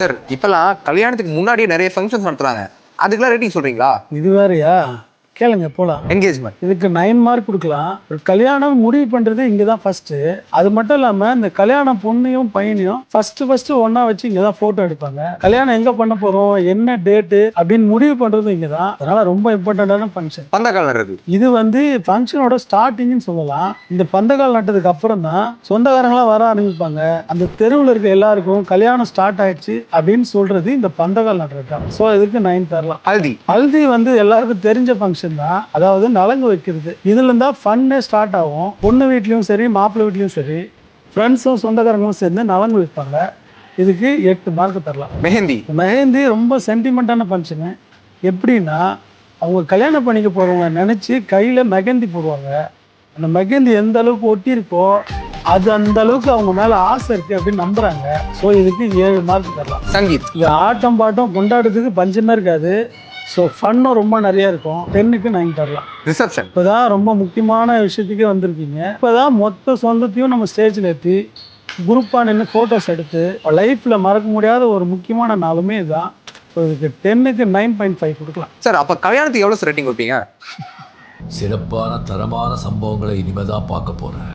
Sir இப்பெல்லாம் கல்யாணத்துக்கு முன்னாடியே நிறைய ஃபங்க்ஷன்ஸ் நடத்துறாங்க. அதுக்கெல்லாம் ரேட்டிங் சொல்றீங்களா? இது வேறயா? கேளுங்க போலாம். என்கேஜ்மெண்ட் இதுக்கு 9 மார்க் கொடுக்கலாம். ஒரு கல்யாணம் முடிவு பண்றது இங்கதான் ஃபர்ஸ்ட். அது மட்டும் இல்லாம இந்த கல்யாண பொண்ணையும் பையனையும் ஃபர்ஸ்ட் ஒண்ணா வச்சு இங்கதான் போட்டோ எடுப்பாங்க. கல்யாணம் எங்க பண்ண போறோம், என்ன டேட்டு அப்படின்னு முடிவு பண்றது இங்கதான். அதனால ரொம்ப இம்பார்ட்டன்டான ஃபங்க்ஷன். பந்தக்கால் நடுறது. இது ஃபங்க்ஷனோட ஸ்டார்டிங்னு சொல்லலாம். இந்த பந்தக்கால் நட்டதுக்கு அப்புறம் தான் சொந்தக்காரங்களாம் வர ஆரம்பிப்பாங்க. அந்த தெருவில் இருக்க எல்லாருக்கும் கல்யாணம் ஸ்டார்ட் ஆயிடுச்சு அப்படின்னு சொல்றது இந்த பந்தக்கால் நடுறது தான். ஸோ இதுக்கு 9 தரலாம். ஹல்தி. ஹல்தி எல்லாருக்கும் தெரிஞ்ச ஃபங்க்ஷன் தான். அதாவது நலங்கு வைக்கிறது. இதுல இருந்தா ஃபன்னே ஸ்டார்ட் ஆகும். பொண்ணு வீட்லயும் சரி மாப்பிள்ளை வீட்லயும் சரி ஃப்ரெண்ட்ஸும் சொந்தக்காரங்களும் சேர்ந்து நலங்கு வைப்பாங்க. இதுக்கு 8 மார்க் தரலாம். மெஹந்தி ரொம்ப சென்டிமெண்டான ஃபங்க்ஷனு. எப்படின்னா அவங்க கல்யாணம் பண்ணிக்க போறவங்க நினைச்சு கையில மெஹந்தி போடுவாங்க. அந்த மெஹந்தி எந்த அளவுக்கு ஒட்டி இருக்கோ அது அந்த அளவுக்கு அவங்க மேல ஆசை இருக்கு அப்படின்னு நம்புறாங்க. ஸோ இதுக்கு 7 மார்க் தரலாம். சங்கீத். இது ஆட்டம் பாட்டம் கொண்டாடுறதுக்கு பஞ்சமே இருக்காது. ஸோ ஃபன்னும் ரொம்ப நிறைய இருக்கும். 10க்கு 9 தரலாம். ரிசப்ஷன். இப்போதான் ரொம்ப முக்கியமான விஷயத்துக்கே வந்திருக்கீங்க. இப்போதான் மொத்த சொந்தத்தையும் நம்ம ஸ்டேஜில் ஏற்றி குரூப்பாக நின்று ஃபோட்டோஸ் எடுத்து லைஃப்பில் மறக்க முடியாத ஒரு முக்கியமான நாளுமே இதுதான். ஸோ இதுக்கு 10க்கு 9.5 கொடுக்கலாம். சார் அப்போ கல்யாணத்துக்கு எவ்வளோ ரேட்டிங் வைப்பீங்க? சிறப்பான தரமான சம்பவங்களை இனிமேதான் பார்க்க போறேன்.